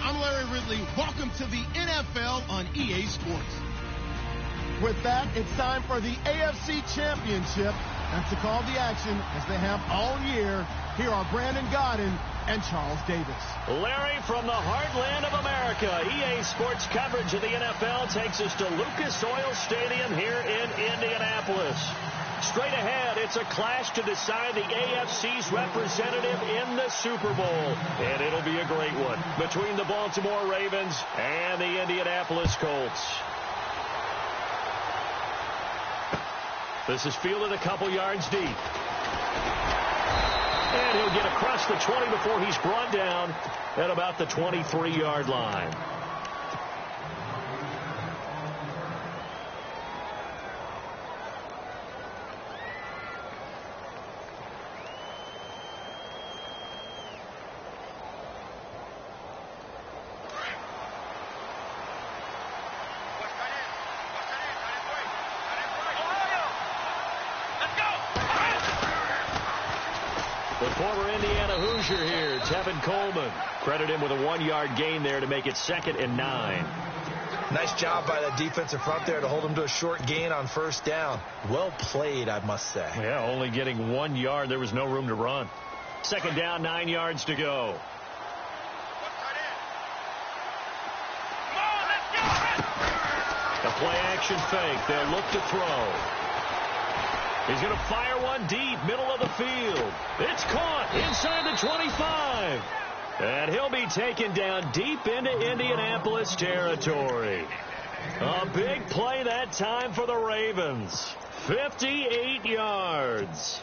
I'm Larry Ridley. Welcome to the NFL on EA Sports. With that, it's time for the AFC Championship. That's the call of the action as they have all year. Here are Brandon Gaudin and Charles Davis. Larry, from the heartland of America, EA Sports coverage of the NFL takes us to Lucas Oil Stadium here in Indianapolis. Straight ahead, it's a clash to decide the AFC's representative in the Super Bowl. And it'll be a great one between the Baltimore Ravens and the Indianapolis Colts. This is fielded a couple yards deep. And he'll get across the 20 before he's brought down at about the 23-yard line. The former Indiana Hoosier here, Tevin Coleman. Credit him with a 1-yard gain there to make it 2nd and 9. Nice job by that defensive front there to hold him to a short gain on first down. Well played, I must say. Yeah, only getting 1 yard. There was no room to run. Second down, 9 yards to go. A play-action fake. They'll look to throw. He's going to fire one deep, middle of the field. It's caught inside the 25. And he'll be taken down deep into Indianapolis territory. A big play that time for the Ravens. 58 yards.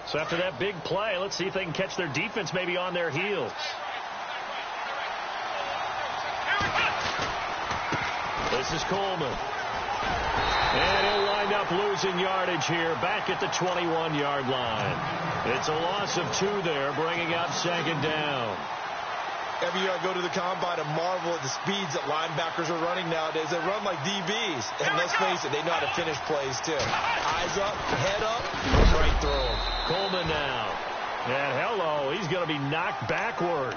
So after that big play, let's see if they can catch their defense maybe on their heels. This is Coleman. And he'll wind up losing yardage here back at the 21-yard line. It's a loss of 2 there, bringing up second down. Every year I go to the combine and marvel at the speeds that linebackers are running nowadays. They run like DBs. And let's face it, they know how to finish plays too. Eyes up, head up, right through them. Coleman now. And hello, he's going to be knocked backward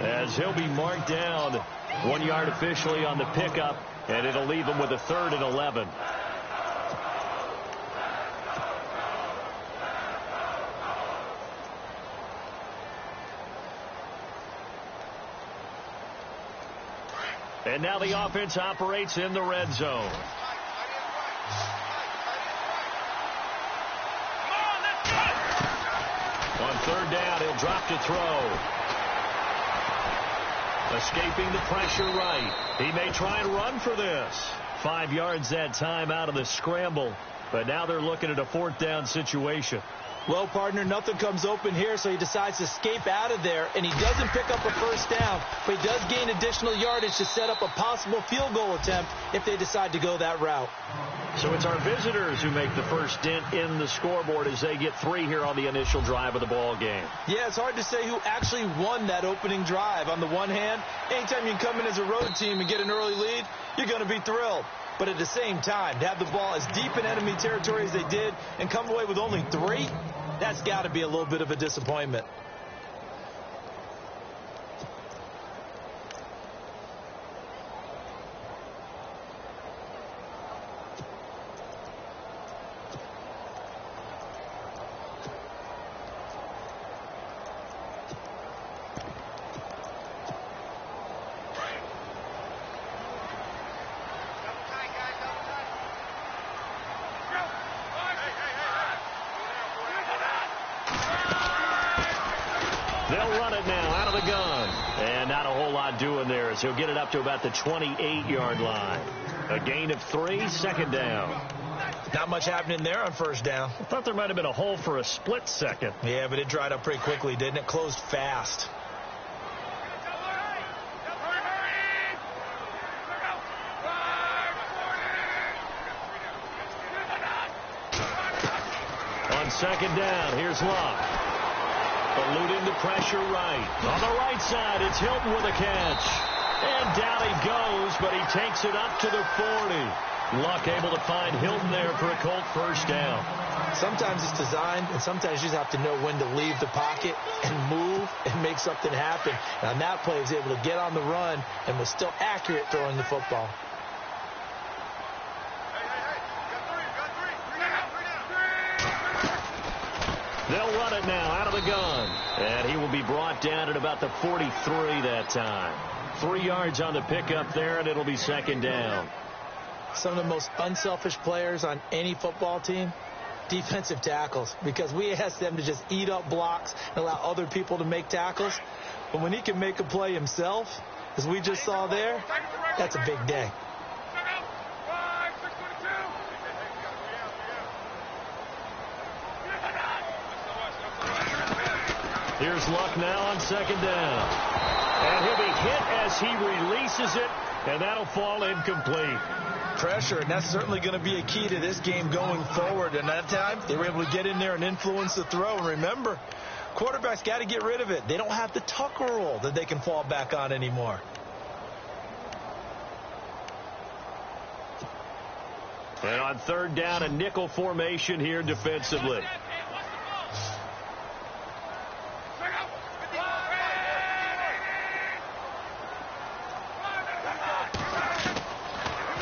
as he'll be marked down 1 yard officially on the pickup, and it'll leave him with a 3rd and 11. And now the offense operates in the red zone. On 3rd down, he'll drop to throw. Escaping the pressure right. He may try and run for this. 5 yards that time out of the scramble. But now they're looking at a 4th down situation. Well, partner, nothing comes open here, so he decides to escape out of there, and he doesn't pick up a first down, but he does gain additional yardage to set up a possible field goal attempt if they decide to go that route. So it's our visitors who make the first dent in the scoreboard as they get 3 here on the initial drive of the ball game. Yeah, it's hard to say who actually won that opening drive. On the one hand, anytime you can come in as a road team and get an early lead, you're going to be thrilled. But at the same time, to have the ball as deep in enemy territory as they did and come away with only 3, that's got to be a little bit of a disappointment. They'll run it now out of the gun. And not a whole lot doing there as he'll get it up to about the 28-yard line. A gain of 3, 2nd down. Not much happening there on first down. I thought there might have been a hole for a split second. Yeah, but it dried up pretty quickly, didn't it? Closed fast. On second down, here's Luck. Eluding the pressure right. On the right side, it's Hilton with a catch. And down he goes, but he takes it up to the 40. Luck able to find Hilton there for a Colt first down. Sometimes it's designed, and sometimes you just have to know when to leave the pocket and move and make something happen. And on that play, he was able to get on the run and was still accurate throwing the football. They'll run it now out of the gun. And he will be brought down at about the 43 that time. 3 yards on the pickup there, and it'll be second down. Some of the most unselfish players on any football team, defensive tackles, because we ask them to just eat up blocks and allow other people to make tackles. But when he can make a play himself, as we just saw there, that's a big day. Here's Luck now on second down. And he'll be hit as he releases it, and that'll fall incomplete. Pressure, and that's certainly going to be a key to this game going forward. And that time, they were able to get in there and influence the throw. And remember, quarterbacks got to get rid of it. They don't have the Tucker rule that they can fall back on anymore. And on third down, a nickel formation here defensively.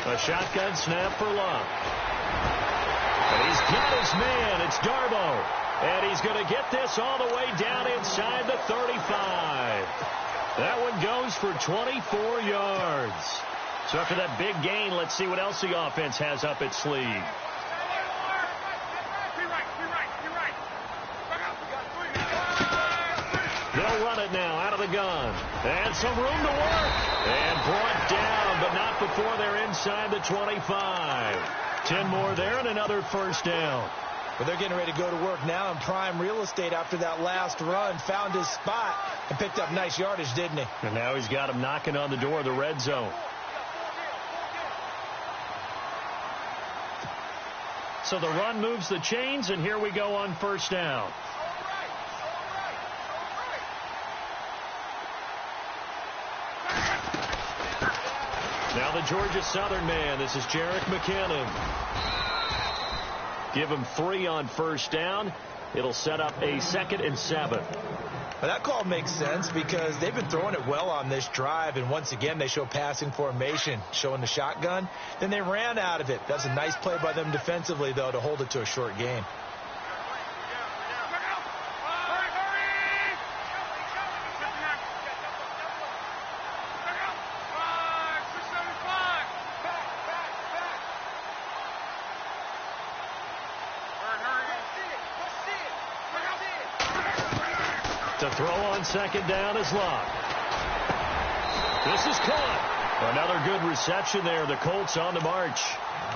A shotgun snap for Love. And he's got his man. It's Darboh. And he's going to get this all the way down inside the 35. That one goes for 24 yards. So after that big gain, let's see what else the offense has up its sleeve. They'll run it now out of the gun. And some room to work. And brought down, but not before they're inside the 25. 10 more there and another first down. Well, they're getting ready to go to work now in prime real estate after that last run. Found his spot and picked up nice yardage, didn't he? And now he's got him knocking on the door of the red zone. So the run moves the chains, and here we go on first down. Now the Georgia Southern man. This is Jerick McKinnon. Give him 3 on first down. It'll set up a 2nd and 7. Well, that call makes sense because they've been throwing it well on this drive, and once again they show passing formation, showing the shotgun. Then they ran out of it. That's a nice play by them defensively, though, to hold it to a short gain. To throw on second down is Love. This is caught. Another good reception there. The Colts on the march.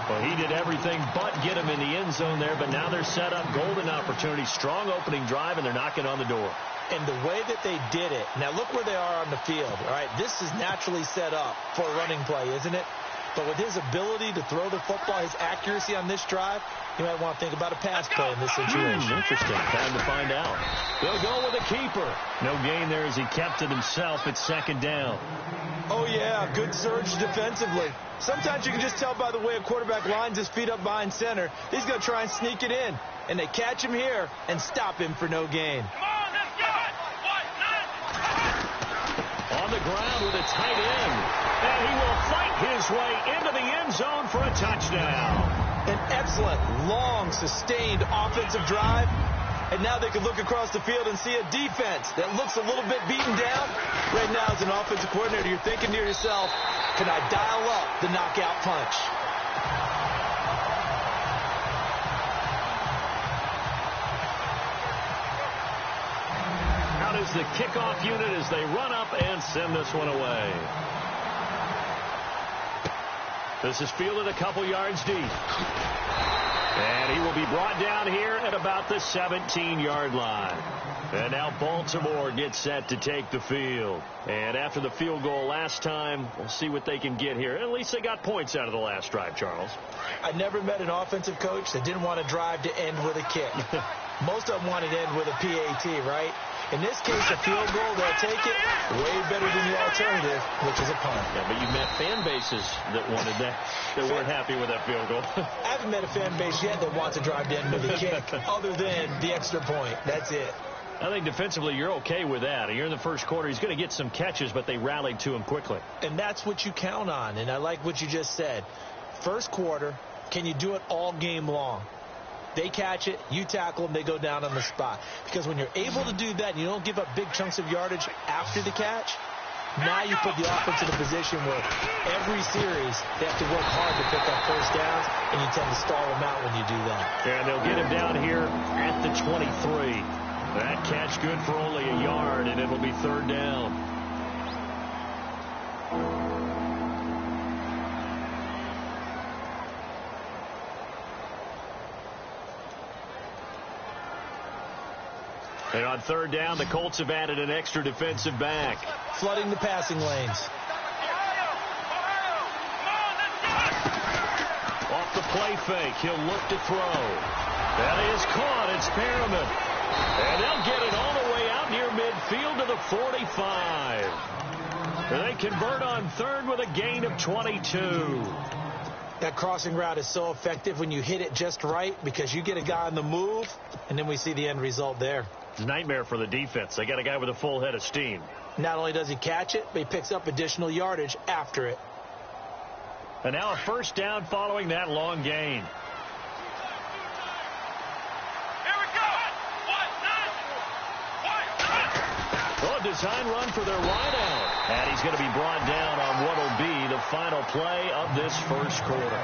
Well, he did everything but get him in the end zone there, but now they're set up. Golden opportunity, strong opening drive, and they're knocking on the door. And the way that they did it, now look where they are on the field. All right, this is naturally set up for a running play, isn't it? But with his ability to throw the football, his accuracy on this drive, you might want to think about a pass play in this situation. Interesting. Time to find out. They'll go with a keeper. No gain there as he kept it himself at second down. Oh, yeah, good surge defensively. Sometimes you can just tell by the way a quarterback lines his feet up behind center. He's going to try and sneak it in. And they catch him here and stop him for no gain. On the ground with a tight end. And he will fight his way into the end zone for a touchdown. An excellent, long, sustained offensive drive. And now they can look across the field and see a defense that looks a little bit beaten down. Right now, as an offensive coordinator, you're thinking to yourself, can I dial up the knockout punch? Out is the kickoff unit as they run up and send this one away. This is fielded a couple yards deep. And he will be brought down here at about the 17-yard line. And now Baltimore gets set to take the field. And after the field goal last time, we'll see what they can get here. At least they got points out of the last drive, Charles. I never met an offensive coach that didn't want a drive to end with a kick. Most of them wanted to end with a PAT, right? In this case, a field goal, they'll take it way better than the alternative, which is a punt. Yeah, but you've met fan bases that wanted that, that weren't happy with that field goal. I haven't met a fan base yet that wants a drive to end with a kick, other than the extra point. That's it. I think defensively you're okay with that. You're in the first quarter. He's going to get some catches, but they rallied to him quickly. And that's what you count on, and I like what you just said. First quarter, can you do it all game long? They catch it, you tackle them, they go down on the spot. Because when you're able to do that and you don't give up big chunks of yardage after the catch, now you put the offense in a position where every series they have to work hard to pick up first downs, and you tend to stall them out when you do that. And they'll get him down here at the 23. That catch good for only a yard, and it'll be third down. And on third down, the Colts have added an extra defensive back. Flooding the passing lanes. Off the play fake, he'll look to throw. That is caught. It's Perriman. And they'll get it all the way out near midfield to the 45. And they convert on third with a gain of 22. That crossing route is so effective when you hit it just right because you get a guy on the move, and then we see the end result there. It's a nightmare for the defense. They got a guy with a full head of steam. Not only does he catch it, but he picks up additional yardage after it. And now a first down following that long gain. Well, a design run for their wideout. And he's going to be brought down on what will be the final play of this first quarter.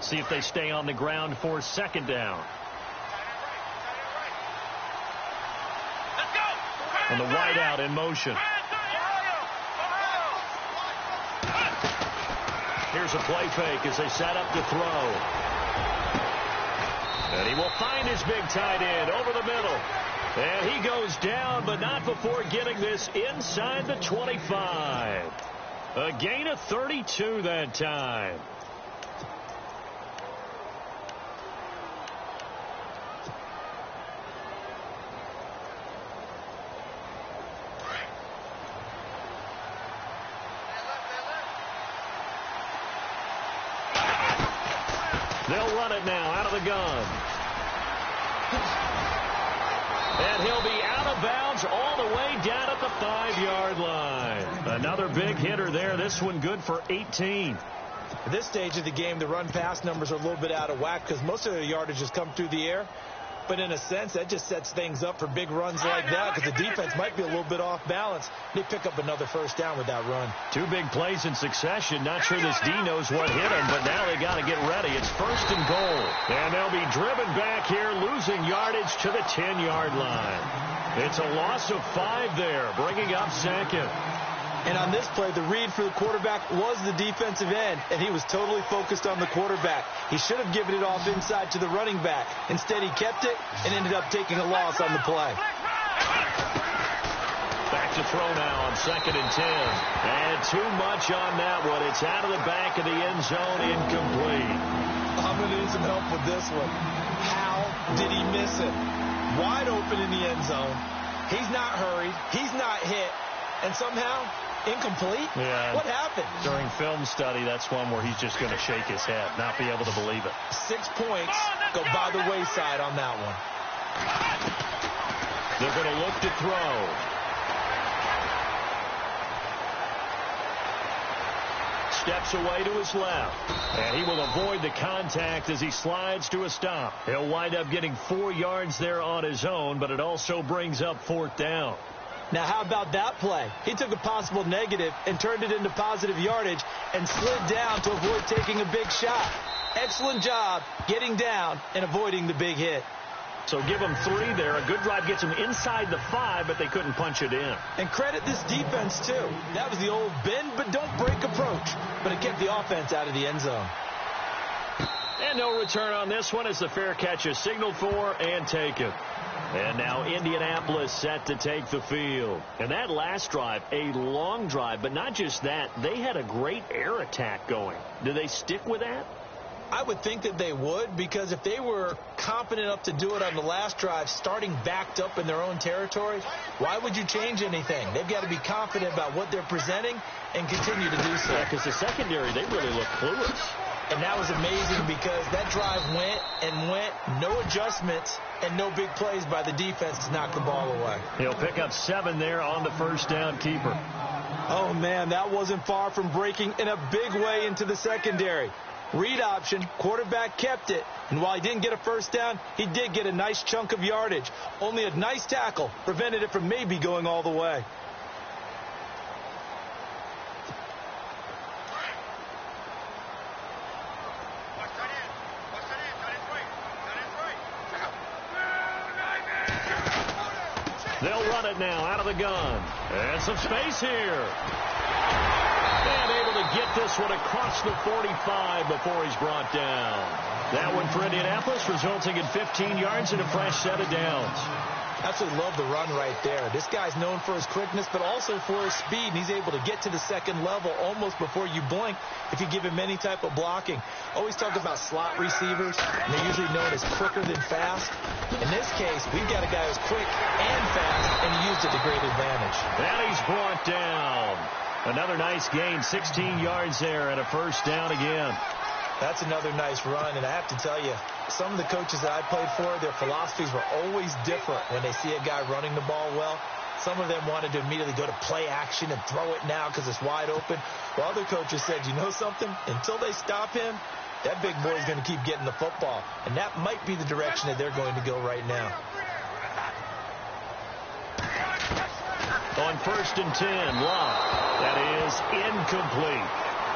See if they stay on the ground for second down. And the wideout in motion. Here's a play fake as they set up to throw. And he will find his big tight end over the middle. And he goes down, but not before getting this inside the 25. A gain of 32 that time. They'll run it now out of the gun. And he'll be out of bounds all the way down at the 5-yard line. Another big hitter there. This one good for 18. At this stage of the game, the run-pass numbers are a little bit out of whack because most of their yardage has come through the air. But in a sense, that just sets things up for big runs like that because the defense might be a little bit off balance. They pick up another first down with that run. Two big plays in succession. Not sure this D knows what hit him, but now they got to get ready. It's first and goal. And they'll be driven back here, losing yardage to the 10-yard line. It's a loss of 5 there, bringing up second. And on this play, the read for the quarterback was the defensive end, and he was totally focused on the quarterback. He should have given it off inside to the running back. Instead, he kept it and ended up taking a loss on the play. Back to throw now on second and 10. And too much on that one. It's out of the back of the end zone, incomplete. I'm going to need some help with this one. How did he miss it? Wide open in the end zone. He's not hurried. He's not hit. And somehow, incomplete? Yeah. What happened? During film study, that's one where he's just going to shake his head, not be able to believe it. 6 points go by the wayside on that one. They're going to look to throw. Steps away to his left. And he will avoid the contact as he slides to a stop. He'll wind up getting 4 yards there on his own, but it also brings up 4th down. Now, how about that play? He took a possible negative and turned it into positive yardage and slid down to avoid taking a big shot. Excellent job getting down and avoiding the big hit. So give them 3 there. A good drive gets them inside the 5, but they couldn't punch it in. And credit this defense, too. That was the old bend but don't break approach, but it kept the offense out of the end zone. And no return on this one as the fair catch is signaled for and taken. And now Indianapolis set to take the field. And that last drive, a long drive, but not just that. They had a great air attack going. Do they stick with that? I would think that they would, because if they were confident enough to do it on the last drive, starting backed up in their own territory, why would you change anything? They've got to be confident about what they're presenting and continue to do so. Yeah, because the secondary, they really look clueless. And that was amazing because that drive went and went, no adjustments, and no big plays by the defense to knock the ball away. He'll pick up 7 there on the first down keeper. Oh, man, that wasn't far from breaking in a big way into the secondary. Read option, quarterback kept it, and while he didn't get a first down, he did get a nice chunk of yardage. Only a nice tackle prevented it from maybe going all the way. They'll run it now out of the gun. And some space here. And able to get this one across the 45 before he's brought down. That one for Indianapolis, resulting in 15 yards and a fresh set of downs. Absolutely love the run right there. This guy's known for his quickness, but also for his speed. And he's able to get to the second level almost before you blink if you give him any type of blocking. Always talk about slot receivers, and they're usually known as quicker than fast. In this case, we've got a guy who's quick and fast, and he used it to great advantage. And he's brought down. Another nice gain, 16 yards there, and a first down again. That's another nice run, and I have to tell you, some of the coaches that I played for, their philosophies were always different when they see a guy running the ball well. Some of them wanted to immediately go to play action and throw it now because it's wide open. While other coaches said, you know something? Until they stop him, that big boy is going to keep getting the football. And that might be the direction that they're going to go right now. On 1st and 10, Love. That is incomplete.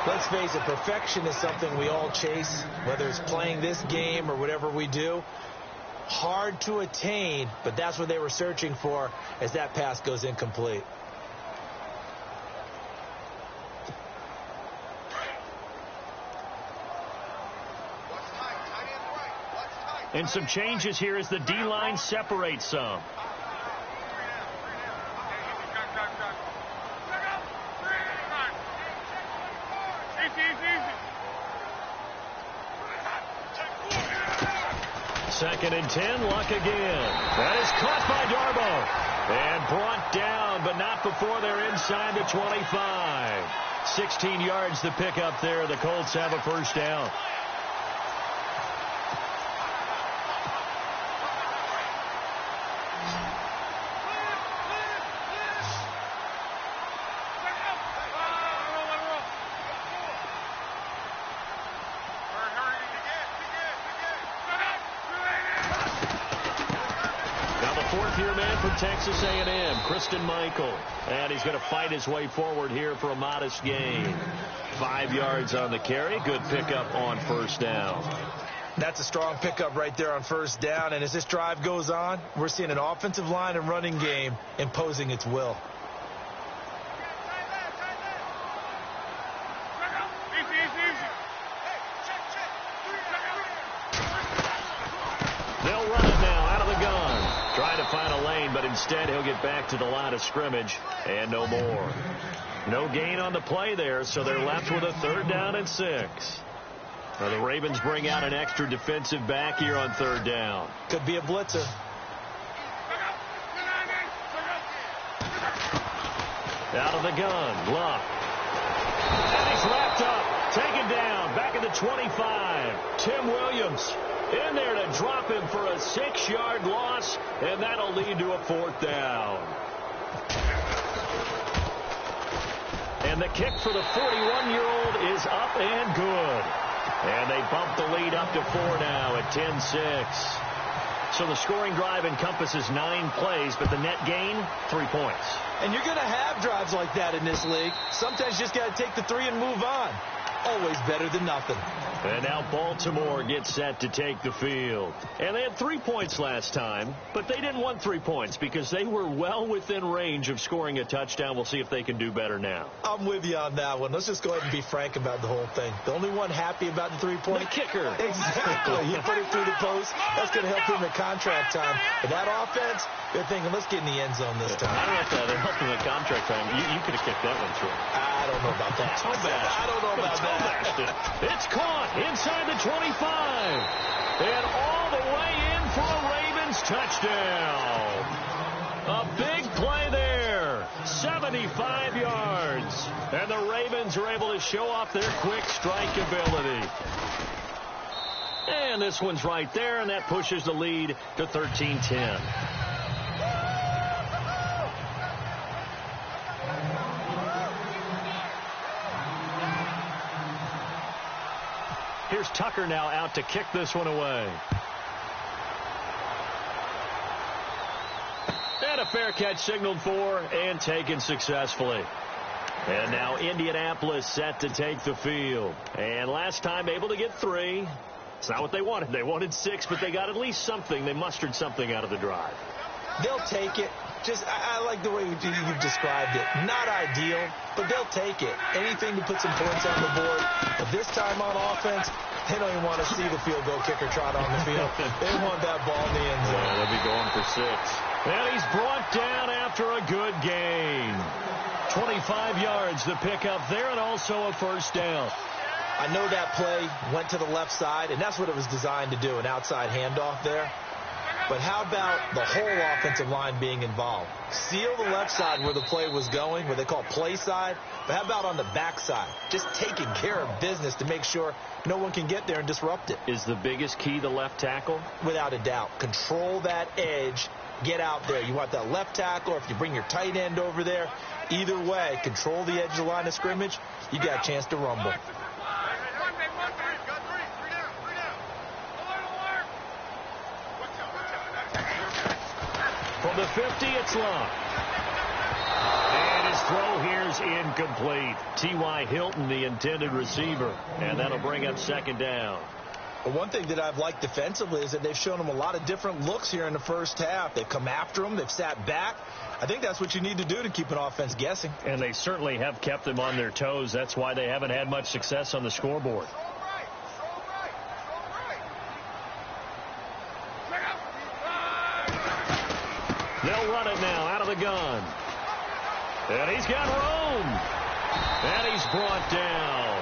Let's face it, perfection is something we all chase, whether it's playing this game or whatever we do. Hard to attain, but that's what they were searching for as that pass goes incomplete. And some changes here as the D-line separates some. Second and 10, Luck again. That is caught by Darbo. And brought down, but not before they're inside the 25. 16 yards to pick up there. The Colts have a first down. Texas A&M, Kristen Michael. And he's going to fight his way forward here for a modest gain. 5 yards on the carry. Good pickup on first down. That's a strong pickup right there on first down. And as this drive goes on, we're seeing an offensive line and running game imposing its will. They'll run it now out of the gun. Trying to find a lane, but instead he'll get back to the line of scrimmage and no more. No gain on the play there, so they're left with a 3rd down and 6. Now the Ravens bring out an extra defensive back here on 3rd down. Could be a blitzer. Out of the gun, Luck. And he's wrapped up, taken down, back at the 25. Tim Williams in there to drop him for a 6-yard loss, and that'll lead to a 4th down. And the kick for the 41-year-old is up and good. And they bump the lead up to 4 now at 10-6. So the scoring drive encompasses 9 plays, but the net gain, 3 points. And you're going to have drives like that in this league. Sometimes you just got to take the 3 and move on. Always better than nothing. And now Baltimore gets set to take the field. And they had 3 points last time, but they didn't want 3 points because they were well within range of scoring a touchdown. We'll see if they can do better now. I'm with you on that one. Let's just go ahead and be frank about the whole thing. The only one happy about the 3-point? The kicker. Exactly. You put it through the post. That's going to help him at contract time. But that offense, they're thinking, let's get in the end zone this time. I don't know if that helped him at contract time. You could have kicked that one through. I don't know about that. I don't know about that. It's caught inside the 25. And all the way in for a Ravens touchdown. A big play there. 75 yards. And the Ravens are able to show off their quick strike ability. And this one's right there, and that pushes the lead to 13-10. Here's Tucker now out to kick this one away. And a fair catch signaled for and taken successfully. And now Indianapolis set to take the field. And last time able to get 3. It's not what they wanted. They wanted 6, but they got at least something. They mustered something out of the drive. They'll take it. Just, I like the way you've described it. Not ideal, but they'll take it. Anything to put some points on the board. But this time on offense, they don't even want to see the field goal kicker trot on the field. They want that ball in the end zone. Yeah, they'll be going for 6. And he's brought down after a good gain. 25 yards to pick up there, and also a first down. I know that play went to the left side, and that's what it was designed to do, an outside handoff there. But how about the whole offensive line being involved? Seal the left side where the play was going, what they call play side. But how about on the back side? Just taking care of business to make sure no one can get there and disrupt it. Is the biggest key the left tackle? Without a doubt. Control that edge. Get out there. You want that left tackle, or if you bring your tight end over there, either way, control the edge of the line of scrimmage, you got a chance to rumble. From the 50, it's Love. And his throw here's incomplete. T.Y. Hilton, the intended receiver. And that'll bring up second down. Well, one thing that I've liked defensively is that they've shown them a lot of different looks here in the first half. They've come after them. They've sat back. I think that's what you need to do to keep an offense guessing. And they certainly have kept them on their toes. That's why they haven't had much success on the scoreboard. They'll run it now out of the gun. And he's got room. And he's brought down.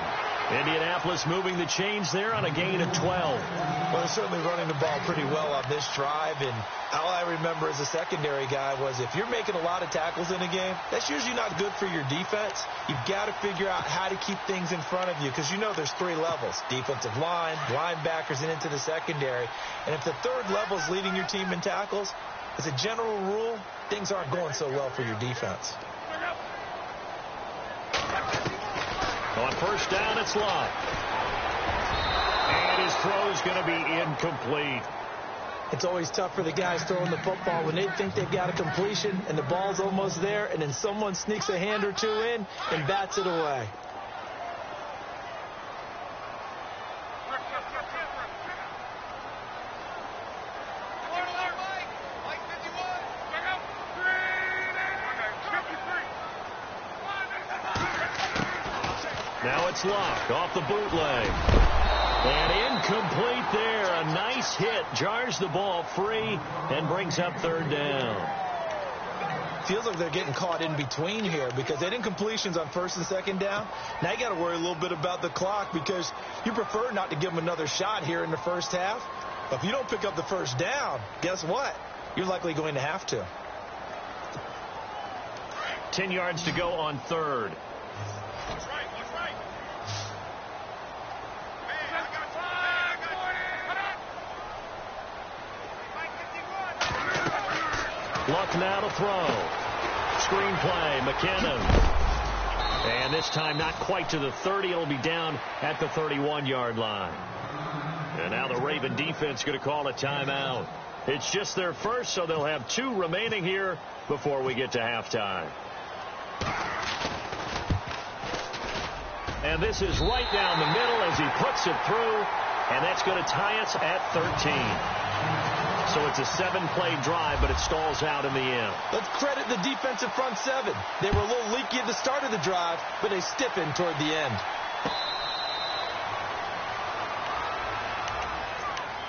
Indianapolis moving the chains there on a gain of 12. Well, they're certainly running the ball pretty well on this drive. And all I remember as a secondary guy was if you're making a lot of tackles in a game, that's usually not good for your defense. You've got to figure out how to keep things in front of you because you know there's three levels. Defensive line, linebackers, and into the secondary. And if the third level is leading your team in tackles, as a general rule, things aren't going so well for your defense. On first down, it's Love. And his throw's going to be incomplete. It's always tough for the guys throwing the football when they think they've got a completion and the ball's almost there, and then someone sneaks a hand or two in and bats it away. Now it's Locke off the bootleg. And incomplete there. A nice hit. Jars the ball free and brings up third down. Feels like they're getting caught in between here because they did incompletions on first and second down. Now you got to worry a little bit about the clock because you prefer not to give them another shot here in the first half. But if you don't pick up the first down, guess what? You're likely going to have to. 10 yards to go on third. Luck now to throw. Screen play, McKinnon. And this time not quite to the 30. It'll be down at the 31-yard line. And now the Raven defense going to call a timeout. It's just their first, so they'll have 2 remaining here before we get to halftime. And this is right down the middle as he puts it through. And that's going to tie us at 13. So it's a 7-play drive, but it stalls out in the end. Let's credit the defensive front 7. They were a little leaky at the start of the drive, but they stiffened toward the end.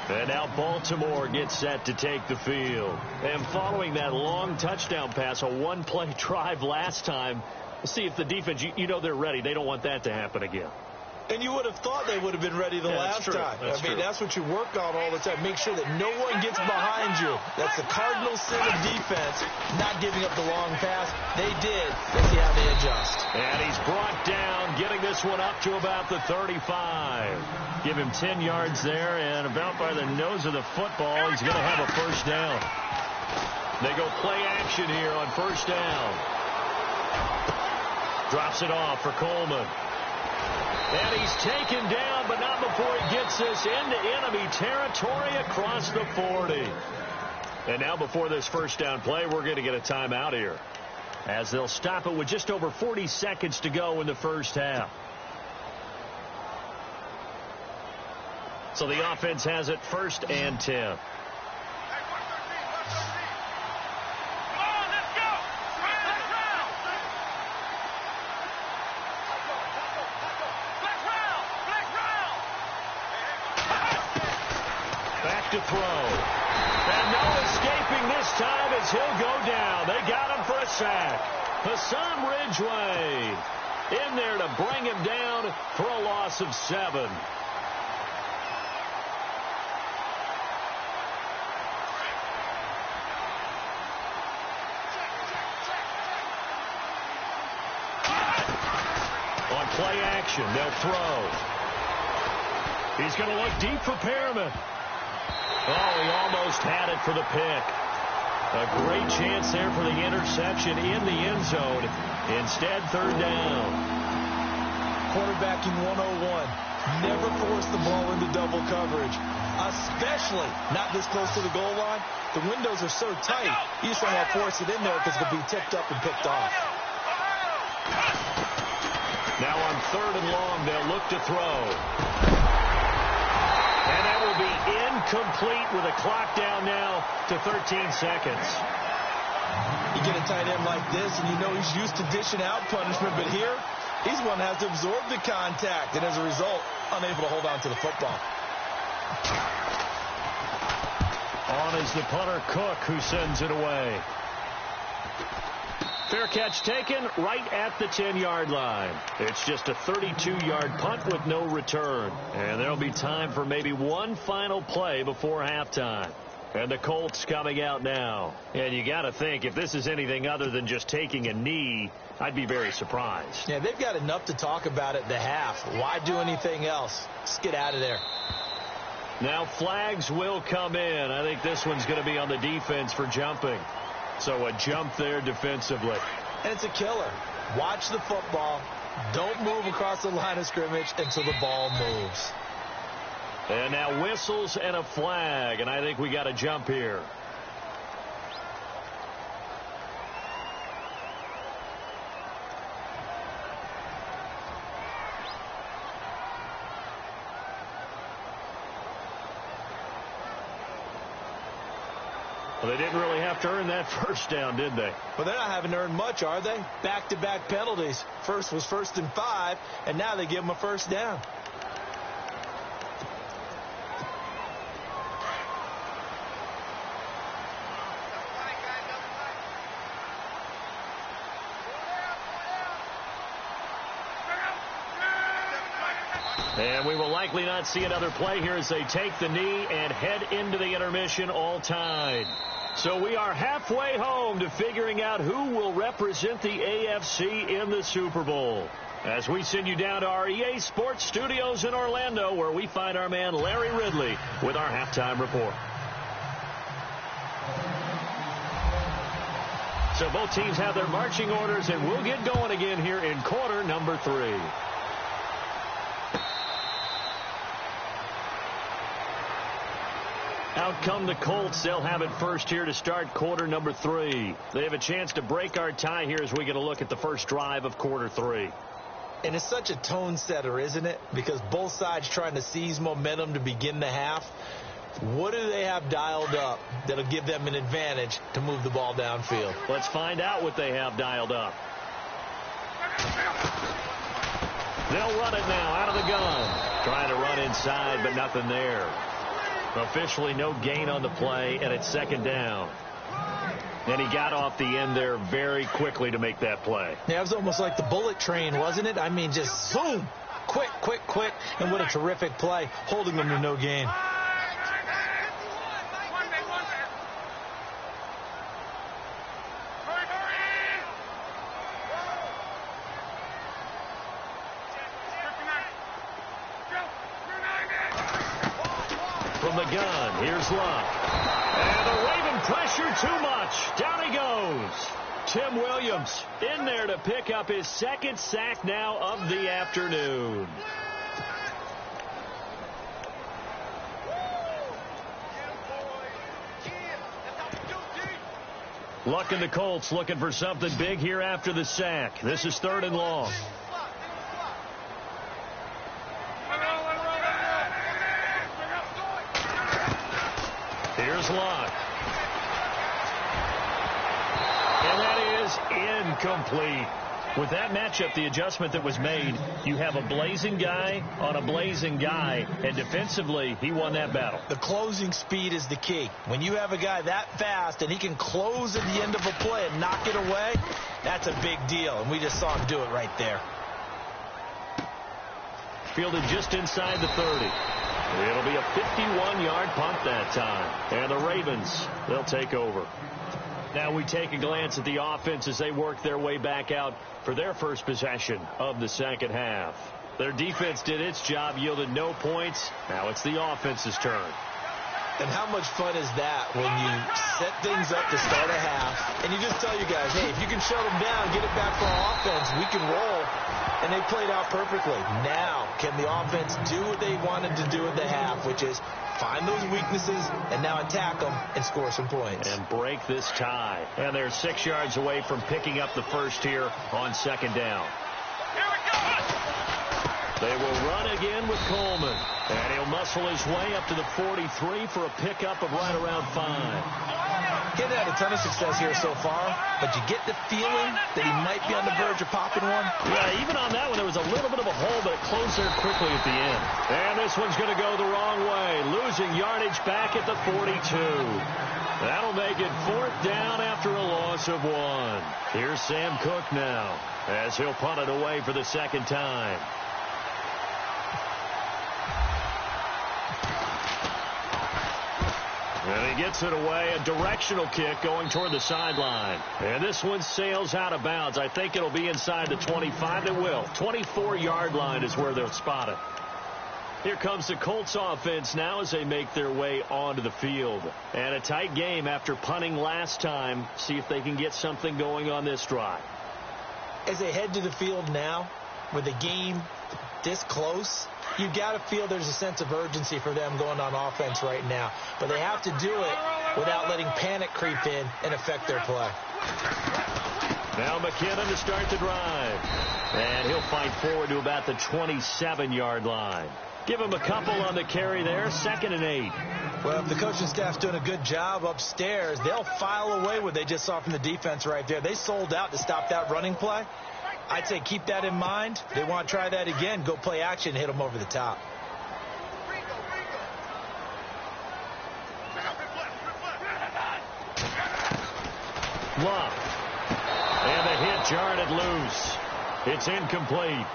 And now Baltimore gets set to take the field. And following that long touchdown pass, a 1-play drive last time, we'll see if the defense, you know they're ready. They don't want that to happen again. And you would have thought they would have been ready the last time. That's what you work on all the time. Make sure that no one gets behind you. That's the cardinal sin of defense, not giving up the long pass. They did. Let's see how they adjust. And he's brought down, getting this one up to about the 35. Give him 10 yards there, and about by the nose of the football, he's going to have a first down. They go play action here on first down. Drops it off for Coleman. And he's taken down, but not before he gets this into enemy territory across the 40. And now before this first down play, we're going to get a timeout here, as they'll stop it with just over 40 seconds to go in the first half. So the offense has it 1st and 10. To throw. And no escaping this time as he'll go down. They got him for a sack. Hassan Ridgeway in there to bring him down for a loss of 7. On play action, they'll throw. He's going to look deep for Perriman. Oh, he almost had it for the pick. A great chance there for the interception in the end zone. Instead, 3rd down. Quarterbacking 101. Never force the ball into double coverage, especially not this close to the goal line. The windows are so tight, you just don't want to force it in there because it'll be tipped up and picked off. Now on 3rd and long, they'll look to throw. And that will be incomplete with a clock down now to 13 seconds. You get a tight end like this, and you know he's used to dishing out punishment, but here, he's one that has to absorb the contact, and as a result, unable to hold on to the football. On is the punter, Cook, who sends it away. Fair catch taken right at the 10-yard line. It's just a 32-yard punt with no return. And there'll be time for maybe one final play before halftime. And the Colts coming out now. And you got to think, if this is anything other than just taking a knee, I'd be very surprised. Yeah, they've got enough to talk about at the half. Why do anything else? Just get out of there. Now flags will come in. I think this one's going to be on the defense for jumping. So a jump there defensively. And it's a killer. Watch the football. Don't move across the line of scrimmage until the ball moves. And now whistles and a flag. And I think we got a jump here. Well, they didn't really have to earn that first down, did they? Well, they're not having to earn much, are they? Back-to-back penalties. First was 1st and 5, and now they give them a first down. And we will likely not see another play here as they take the knee and head into the intermission, all tied. So we are halfway home to figuring out who will represent the AFC in the Super Bowl. As we send you down to our EA Sports Studios in Orlando, where we find our man Larry Ridley with our halftime report. So both teams have their marching orders, and we'll get going again here in quarter number 3. Out come the Colts. They'll have it first here to start quarter number 3. They have a chance to break our tie here as we get a look at the first drive of quarter 3. And it's such a tone setter, isn't it? Because both sides trying to seize momentum to begin the half. What do they have dialed up that'll give them an advantage to move the ball downfield? Let's find out what they have dialed up. They'll run it now out of the gun. Trying to run inside, but nothing there. Officially no gain on the play, and it's 2nd down. And he got off the end there very quickly to make that play. Yeah, it was almost like the bullet train, wasn't it? I mean, just boom, quick, quick, quick. And what a terrific play, holding them to no gain. From the gun, here's Luck. And the Raven pressure too much. Down he goes. Tim Williams in there to pick up his 2nd sack now of the afternoon. Luck and the Colts looking for something big here after the sack. This is 3rd and long. Here's Luck. And that is incomplete. With that matchup, the adjustment that was made, you have a blazing guy on a blazing guy, and defensively, he won that battle. The closing speed is the key. When you have a guy that fast and he can close at the end of a play and knock it away, that's a big deal, and we just saw him do it right there. Fielded just inside the 30. It'll be a 51-yard punt that time, and the Ravens, they'll take over. Now we take a glance at the offense as they work their way back out for their first possession of the second half. Their defense did its job, yielded no points. Now it's the offense's turn. And how much fun is that when you set things up to start a half, and you just tell you guys, hey, if you can shut them down, get it back for our offense, we can roll. And they played out perfectly. Now, can the offense do what they wanted to do at the half, which is find those weaknesses and now attack them and score some points. And break this tie. And they're 6 yards away from picking up the first here on second down. Here we go. They will run again with Coleman. And he'll muscle his way up to the 43 for a pickup of right around 5. He's had a ton of success here so far, but you get the feeling that he might be on the verge of popping one. Yeah, even on that one, there was a little bit of a hole, but it closed there quickly at the end. And this one's going to go the wrong way, losing yardage back at the 42. That'll make it 4th down after a loss of 1. Here's Sam Cook now, as he'll punt it away for the second time. And he gets it away, a directional kick going toward the sideline. And this one sails out of bounds. I think it'll be inside the 25. It will. 24-yard line is where they'll spot it. Here comes the Colts offense now as they make their way onto the field. And a tight game after punting last time. See if they can get something going on this drive. As they head to the field now, with the game this close, you got to feel there's a sense of urgency for them going on offense right now. But they have to do it without letting panic creep in and affect their play. Now McKinnon to start the drive. And he'll fight forward to about the 27-yard line. Give him a couple on the carry there, 2nd and 8. Well, if the coaching staff's doing a good job upstairs, they'll file away what they just saw from the defense right there. They sold out to stop that running play. I'd say keep that in mind. They want to try that again. Go play action, hit them over the top. Love. And the hit jarred it loose. It's incomplete.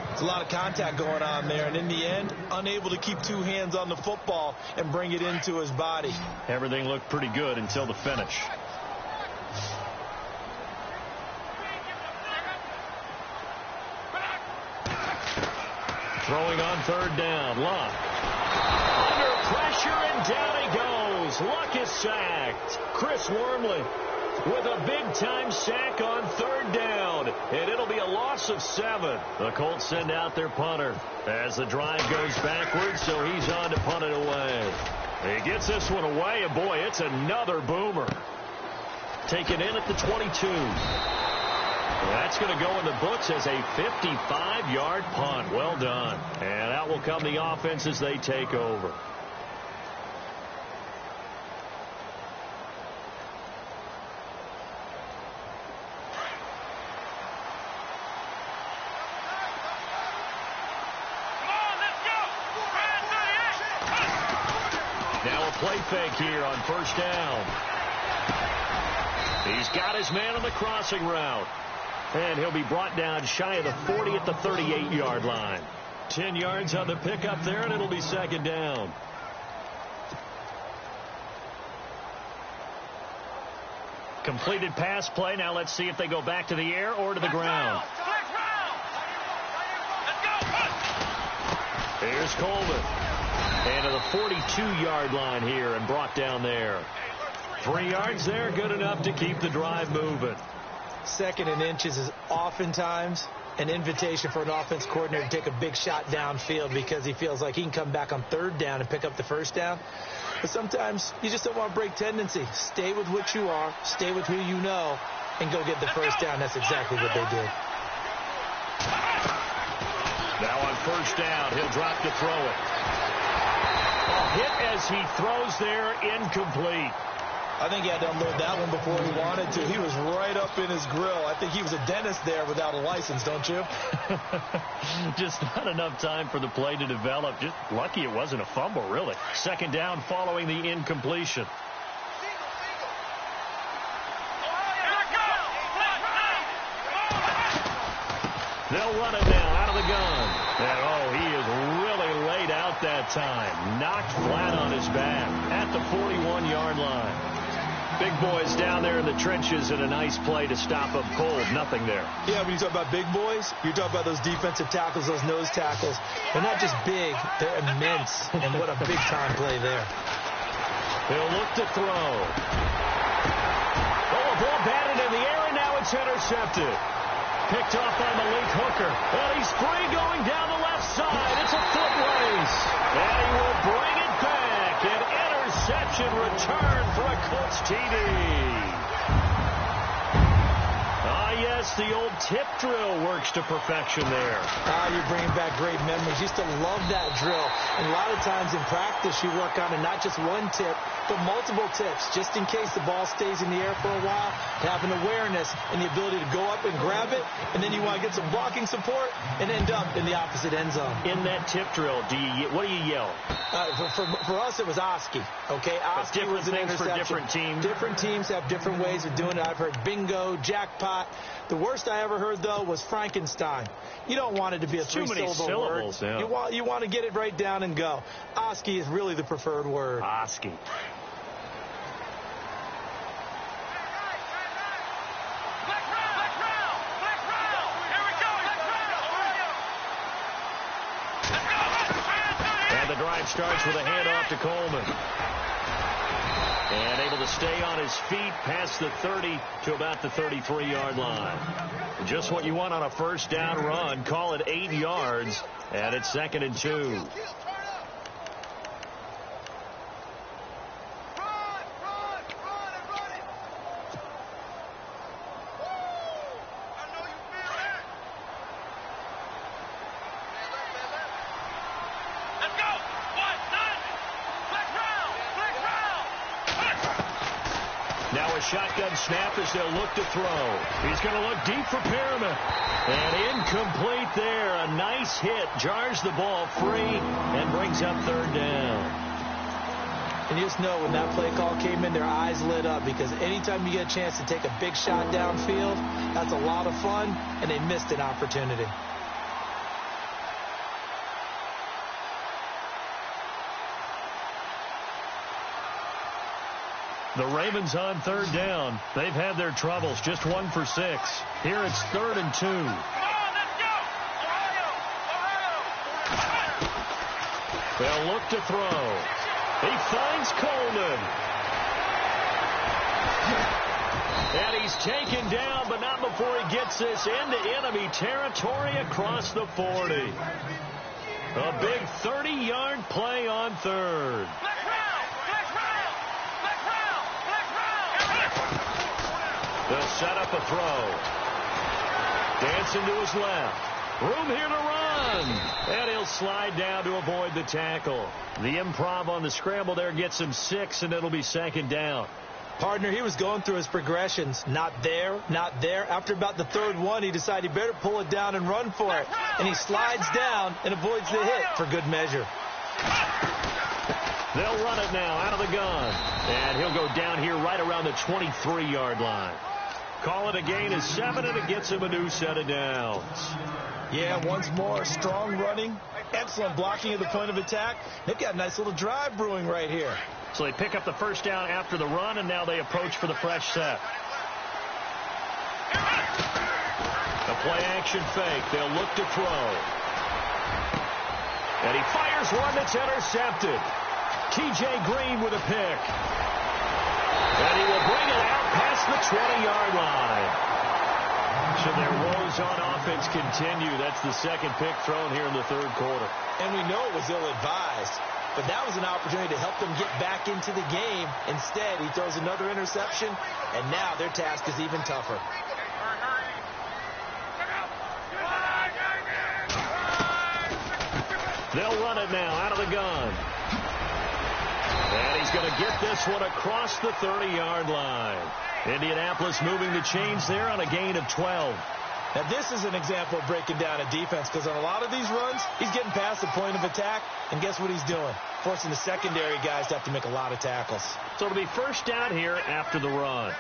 There's a lot of contact going on there, and in the end, unable to keep 2 hands on the football and bring it into his body. Everything looked pretty good until the finish. Throwing on 3rd down. Luck. Under pressure, and down he goes. Luck is sacked. Chris Wormley with a big-time sack on 3rd down. And it'll be a loss of 7. The Colts send out their punter as the drive goes backwards, so he's on to punt it away. He gets this one away, and boy, it's another boomer. Taken in at the 22. That's going to go in the books as a 55-yard punt. Well done. And out will come the offense as they take over. Now a play fake here on 1st down. He's got his man on the crossing route. And he'll be brought down shy of the 40 at the 38-yard line. 10 yards on the pickup there, and it'll be 2nd down. Completed pass play. Now let's see if they go back to the air or to the ground. Here's Coleman. And to the 42-yard line here and brought down there. 3 yards there, good enough to keep the drive moving. 2nd and inches is oftentimes an invitation for an offense coordinator to take a big shot downfield because he feels like he can come back on 3rd down and pick up the 1st down. But sometimes you just don't want to break tendency. Stay with what you are, stay with who you know, and go get the 1st down. That's exactly what they did. Now on 1st down, he'll drop to throw it. A hit as he throws there, incomplete. I think he had to unload that one before he wanted to. He was right up in his grill. I think he was a dentist there without a license, don't you? Just not enough time for the play to develop. Just lucky it wasn't a fumble, really. Second down following the incompletion. They'll run it now out of the gun. And, oh, he is really laid out that time. Knocked flat on his back at the 41-yard line. Big boys down there in the trenches and a nice play to stop up cold. Nothing there. Yeah, when you talk about big boys, you're talking about those defensive tackles, those nose tackles. They're not just big, they're immense. And what a big-time play there. He'll look to throw. Oh, a ball batted in the air, and now it's intercepted. Picked off by Malik Hooker. And he's free going down the left side. It's a foot race. And he will bring it back. An interception return for a Colts TD. Yes, the old tip drill works to perfection there. You're bringing back great memories. Used to love that drill. And a lot of times in practice, you work on it, not just one tip, but multiple tips, just in case the ball stays in the air for a while, to have an awareness and the ability to go up and grab it, and then you want to get some blocking support and end up in the opposite end zone. In that tip drill, what do you yell? For us, it was Oski. Okay, Oski was an interception. For different teams. Different teams have different ways of doing it. I've heard bingo, jackpot. The worst I ever heard, though, was Frankenstein. You don't want it to be a three-syllable word. Yeah. You want to get it right down and go. Oski is really the preferred word. Oski. And the drive starts with a handoff to Coleman. And able to stay on his feet past the 30 to about the 33-yard line. Just what you want on a first down run. Call it 8 yards. And it's 2nd and 2. Shotgun snap as they'll look to throw. He's going to look deep for Perriman. And incomplete there. A nice hit. Jars the ball free and brings up 3rd down. And you just know when that play call came in, their eyes lit up, because anytime you get a chance to take a big shot downfield, that's a lot of fun, and they missed an opportunity. The Ravens on 3rd down. They've had their troubles. Just 1 for 6. Here it's 3rd and 2. They'll look to throw. He finds Coleman. And he's taken down, but not before he gets this into enemy territory across the 40. A big 30-yard play on 3rd. They'll set up a throw. Dancing to his left. Room here to run. And he'll slide down to avoid the tackle. The improv on the scramble there gets him 6, and it'll be 2nd down. Partner, he was going through his progressions. Not there, not there. After about the 3rd one, he decided he better pull it down and run for it. And he slides down and avoids the hit for good measure. They'll run it now out of the gun. And he'll go down here right around the 23-yard line. Call it a gain of 7, and it gets him a new set of downs. Yeah, once more, strong running, excellent blocking at the point of attack. They've got a nice little drive brewing right here. So they pick up the first down after the run, and now they approach for the fresh set. A play-action fake. They'll look to throw. And he fires one that's intercepted. T.J. Green with a pick. And he will bring it out past the 20-yard line. So their woes on offense continue. That's the 2nd pick thrown here in the 3rd quarter. And we know it was ill-advised, but that was an opportunity to help them get back into the game. Instead, he throws another interception, and now their task is even tougher. They'll run it now out of the gun. And he's going to get this one across the 30-yard line. Indianapolis moving the chains there on a gain of 12. Now, this is an example of breaking down a defense, because on a lot of these runs, he's getting past the point of attack, and guess what he's doing? Forcing the secondary guys to have to make a lot of tackles. So it'll be first down here after the run.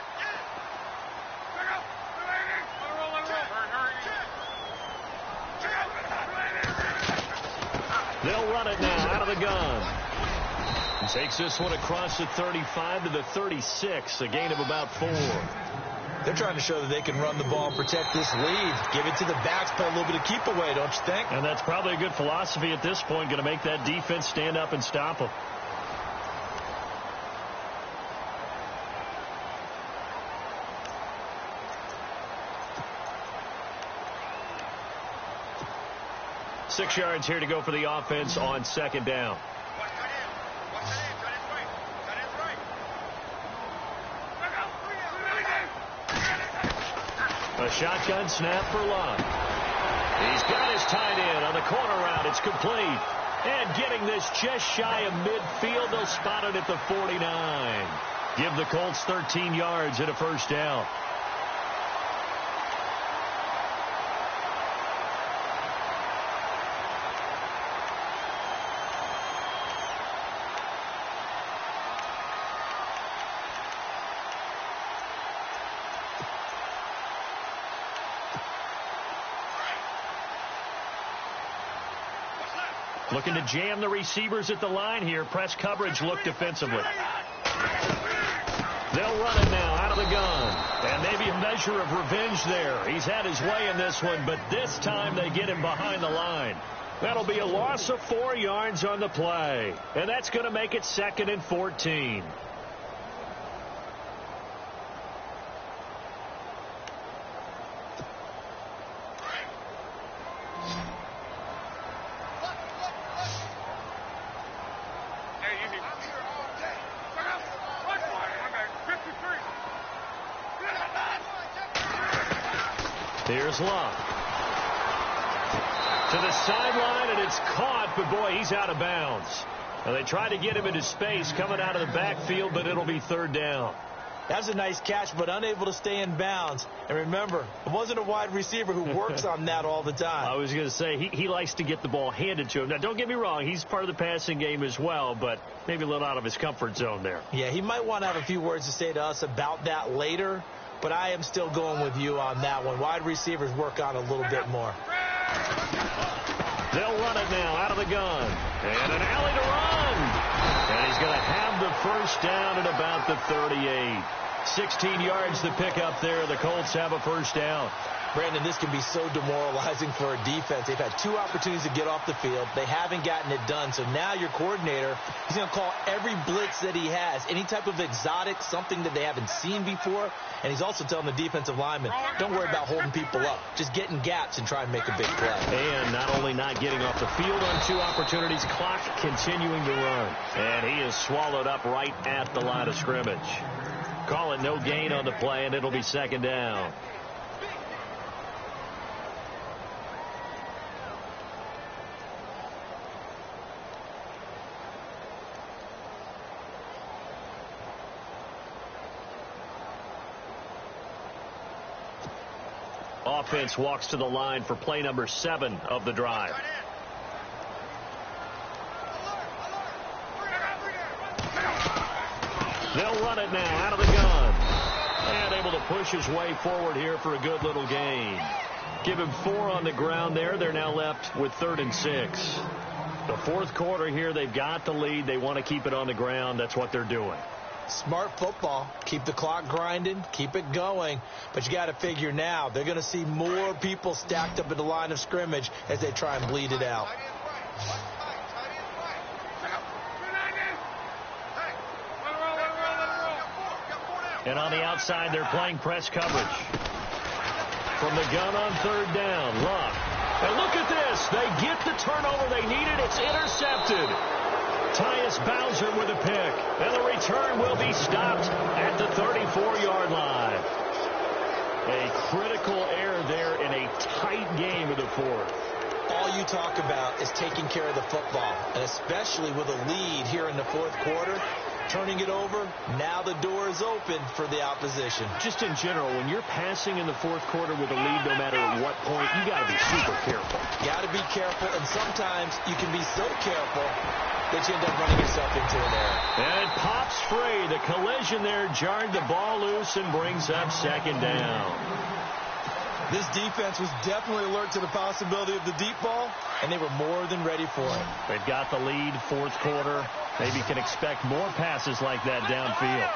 They'll run it now out of the gun. Takes this one across the 35 to the 36, a gain of about 4. They're trying to show that they can run the ball and protect this lead. Give it to the backs, play a little bit of keep away, don't you think? And that's probably a good philosophy at this point, going to make that defense stand up and stop them. Six yards here to go for the offense on second down. A shotgun snap for Love. He's got his tight end on the corner route. It's complete. And getting this just shy of midfield, they'll spot it at the 49. Give the Colts 13 yards and a first down. Looking to jam the receivers at the line here. Press coverage look defensively. They'll run it now out of the gun. And maybe a measure of revenge there. He's had his way in this one, but this time they get him behind the line. That'll be a loss of 4 yards on the play. And that's going to make it 2nd and 14. Here's Love. To the sideline, and it's caught, but boy, he's out of bounds. Now, they tried to get him into space coming out of the backfield, but it'll be 3rd down. That's a nice catch, but unable to stay in bounds. And remember, it wasn't a wide receiver who works on that all the time. I was going to say, he likes to get the ball handed to him. Now, don't get me wrong, he's part of the passing game as well, but maybe a little out of his comfort zone there. Yeah, he might want to have a few words to say to us about that later, but I am still going with you on that one. Wide receivers work on a little bit more. They'll run it now out of the gun. And an alley to run. And he's going to have the first down at about the 38. 16 yards to pick up there. The Colts have a first down. Brandon, this can be so demoralizing for a defense. They've had 2 opportunities to get off the field. They haven't gotten it done. So now your coordinator, he's going to call every blitz that he has, any type of exotic, something that they haven't seen before. And he's also telling the defensive lineman, don't worry about holding people up. Just get in gaps and try and make a big play. And not only not getting off the field on 2 opportunities, clock continuing to run. And he is swallowed up right at the line of scrimmage. Call it no gain on the play, and it'll be 2nd down. Offense walks to the line for play number 7 of the drive. They'll run it now out of the gun. And able to push his way forward here for a good little gain. Give him 4 on the ground there. They're now left with 3rd and 6. The 4th quarter here, they've got the lead. They want to keep it on the ground. That's what they're doing. Smart football. Keep the clock grinding. Keep it going. But you got to figure now, they're going to see more people stacked up at the line of scrimmage as they try and bleed it out. And on the outside, they're playing press coverage. From the gun on 3rd down, Love. And look at this. They get the turnover they needed. It's intercepted. Tyus Bowser with a pick. And the return will be stopped at the 34-yard line. A critical error there in a tight game of the 4th. All you talk about is taking care of the football. And especially with a lead here in the 4th quarter, turning it over. Now the door is open for the opposition. Just in general, when you're passing in the fourth quarter with a lead, no matter at what point, you got to be super careful. Got to be careful, and sometimes you can be so careful that you end up running yourself into an error. And it pops free. The collision there jarred the ball loose and brings up second down. This defense was definitely alert to the possibility of the deep ball, and they were more than ready for it. They've got the lead, fourth quarter. Maybe can expect more passes like that downfield.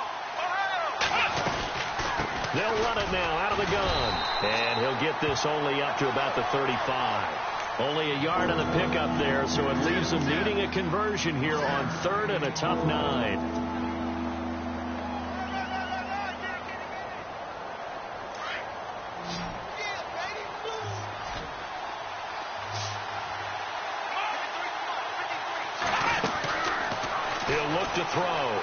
They'll run it now out of the gun. And he'll get this only up to about the 35. Only a yard on the pickup there, so it leaves them needing a conversion here on third and a tough 9. He'll look to throw.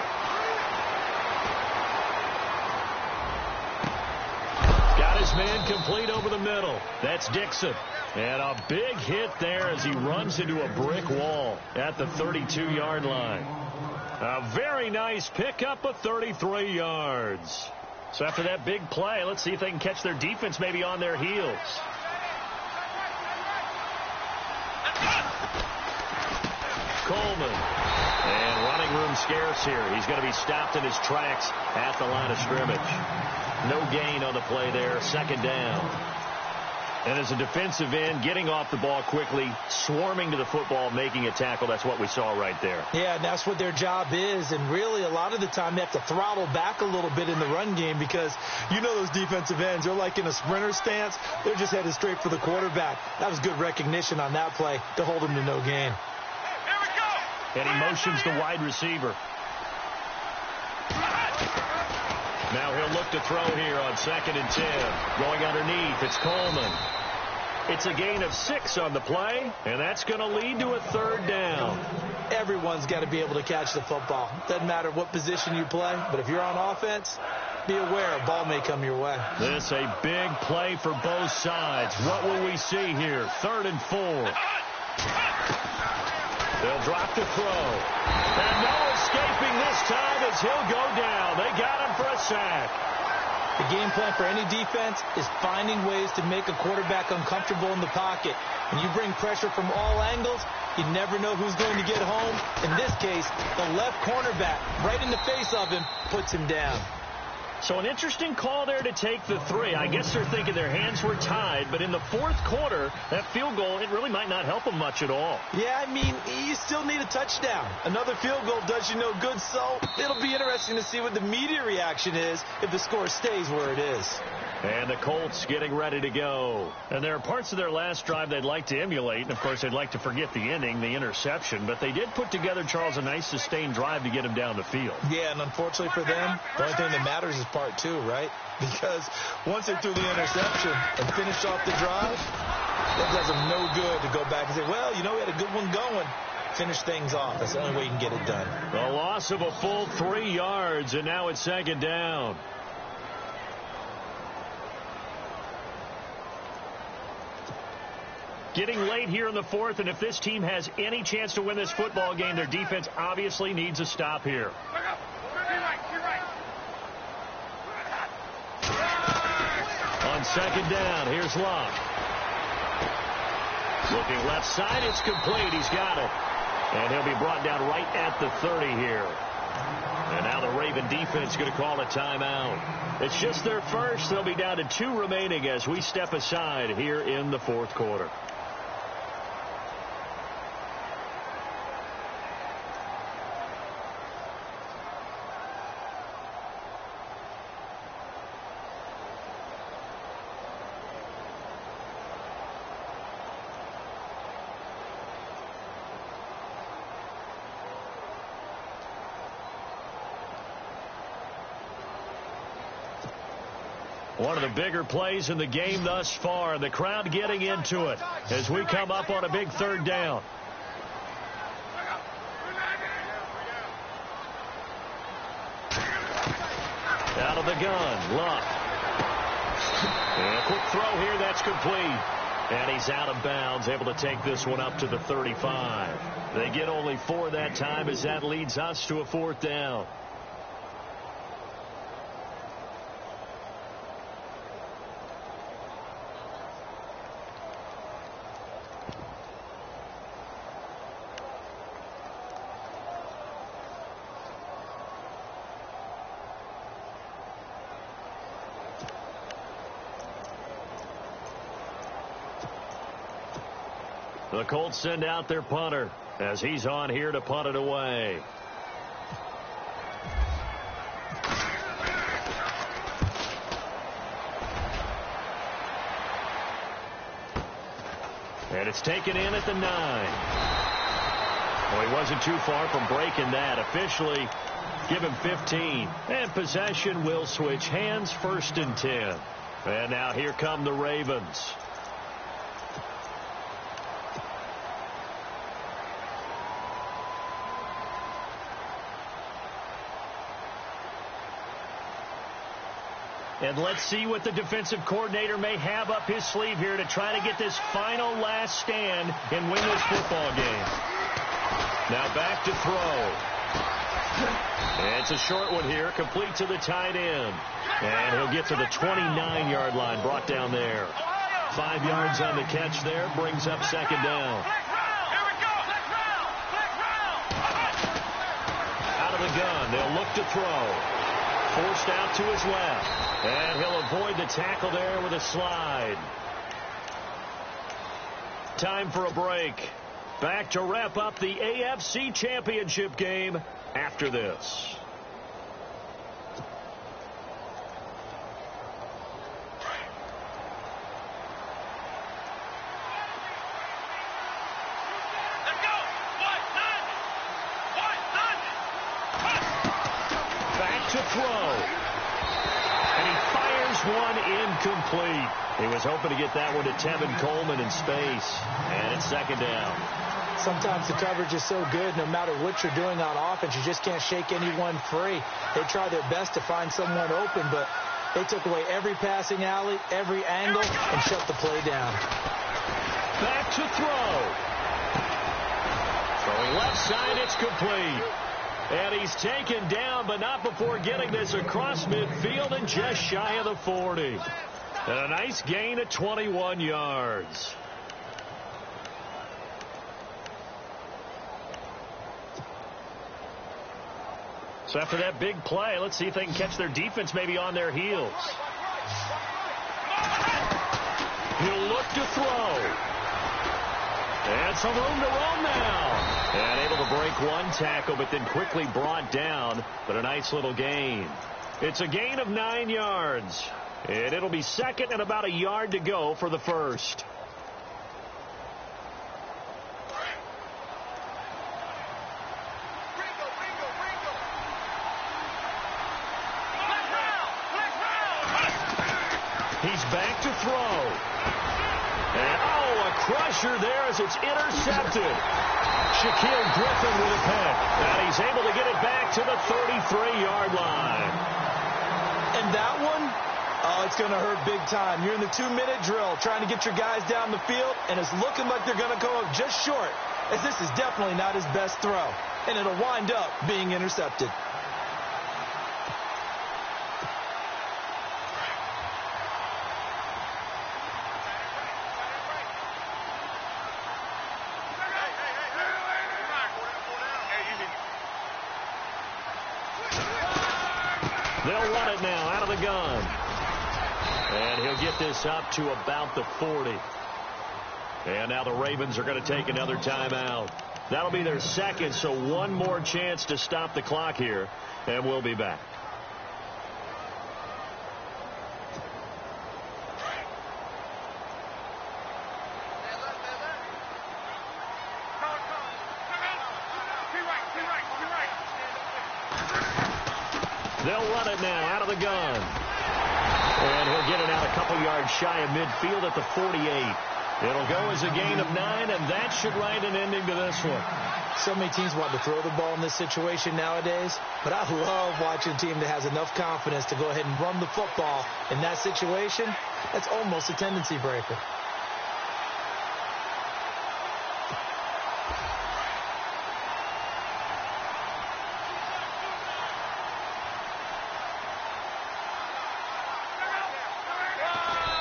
Got his man complete over the middle. That's Dixon. And a big hit there as he runs into a brick wall at the 32-yard line. A very nice pickup of 33 yards. So after that big play, let's see if they can catch their defense maybe on their heels. Coleman. And running room scarce here. He's going to be stopped in his tracks at the line of scrimmage. No gain on the play there. Second down. And as a defensive end, getting off the ball quickly, swarming to the football, making a tackle. That's what we saw right there. Yeah, and that's what their job is. And really, a lot of the time, they have to throttle back a little bit in the run game because you know those defensive ends, they're like in a sprinter stance. They're just headed straight for the quarterback. That was good recognition on that play to hold him to no gain. And he motions the wide receiver. Now he'll look to throw here on 2nd and 10. Going underneath, it's Coleman. It's a gain of 6 on the play, and that's going to lead to a third down. Everyone's got to be able to catch the football. Doesn't matter what position you play, but if you're on offense, be aware a ball may come your way. This a big play for both sides. What will we see here? 3rd and 4. They'll drop to throw. And no escaping this time as he'll go down. They got him for a sack. The game plan for any defense is finding ways to make a quarterback uncomfortable in the pocket. When you bring pressure from all angles, you never know who's going to get home. In this case, the left cornerback, right in the face of him, puts him down. So an interesting call there to take the 3. I guess they're thinking their hands were tied, but in the fourth quarter, that field goal, it really might not help them much at all. Yeah, I mean, you still need a touchdown. Another field goal does you no good, so it'll be interesting to see what the media reaction is if the score stays where it is. And the Colts getting ready to go. And there are parts of their last drive they'd like to emulate. And, of course, they'd like to forget the ending, the interception. But they did put together, Charles, a nice sustained drive to get him down the field. Yeah, and unfortunately for them, the only thing that matters is part 2, right? Because once they threw the interception and finished off the drive, that does them no good to go back and say, well, you know, we had a good one going. Finish things off. That's the only way you can get it done. A loss of a full 3 yards, and now it's 2nd down. Getting late here in the fourth, and if this team has any chance to win this football game, their defense obviously needs a stop here. On 2nd down, here's Love. Looking left side, it's complete. He's got it. And he'll be brought down right at the 30 here. And now the Raven defense going to call a timeout. It's just their first. They'll be down to 2 remaining as we step aside here in the fourth quarter. One of the bigger plays in the game thus far. The crowd getting into it as we come up on a big 3rd down. Out of the gun, Luck. And a quick throw here, that's complete. And he's out of bounds, able to take this one up to the 35. They get only 4 that time as that leads us to a 4th down. The Colts send out their punter as he's on here to punt it away. And it's taken in at the 9. Well, he wasn't too far from breaking that. Officially, give him 15. And possession will switch hands, 1st and 10. And now here come the Ravens. And let's see what the defensive coordinator may have up his sleeve here to try to get this final last stand and win this football game. Now back to throw. And it's a short one here, complete to the tight end. And he'll get to the 29-yard line, brought down there. 5 yards on the catch there, brings up 2nd down. Out of the gun, they'll look to throw. Forced out to his left. And he'll avoid the tackle there with a slide. Time for a break. Back to wrap up the AFC Championship game after this. Back to throw. And he fires one incomplete. He was hoping to get that one to Tevin Coleman in space. And it's 2nd down. Sometimes the coverage is so good, no matter what you're doing on offense, you just can't shake anyone free. They try their best to find someone open, but they took away every passing alley, every angle, and shut the play down. Back to throw. Throwing left side, it's complete. And he's taken down, but not before getting this across midfield and just shy of the 40. And a nice gain of 21 yards. So after that big play, let's see if they can catch their defense maybe on their heels. He'll look to throw. And some room to roam now. And able to break one tackle, but then quickly brought down. But a nice little gain. It's a gain of 9 yards. And it'll be 2nd and about a yard to go for the 1st. He's back to throw. And, a crusher there as it's intercepted. Shaquille Griffin with a pick. And he's able to get it back to the 33-yard line. And that one, it's going to hurt big time. You're in the 2-minute drill trying to get your guys down the field, and it's looking like they're going to go up just short, as this is definitely not his best throw. And it'll wind up being intercepted. They'll run it now out of the gun. And he'll get this up to about the 40. And now the Ravens are going to take another timeout. That'll be their 2nd, so one more chance to stop the clock here. And we'll be back. They'll run it now out of the gun. And he'll get it out a couple yards shy of midfield at the 48. It'll go as a gain of 9, and that should write an ending to this one. So many teams want to throw the ball in this situation nowadays, but I love watching a team that has enough confidence to go ahead and run the football. In that situation, that's almost a tendency breaker.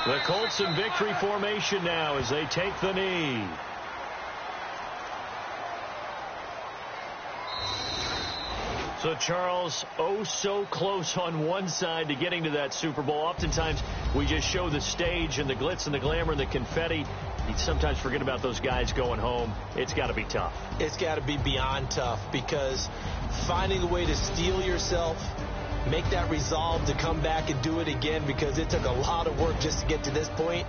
The Colts in victory formation now as they take the knee. So, Charles, oh so close on one side to getting to that Super Bowl. Oftentimes, we just show the stage and the glitz and the glamour and the confetti. You sometimes forget about those guys going home. It's got to be tough. It's got to be beyond tough, because finding a way to steel yourself, make that resolve to come back and do it again, because it took a lot of work just to get to this point.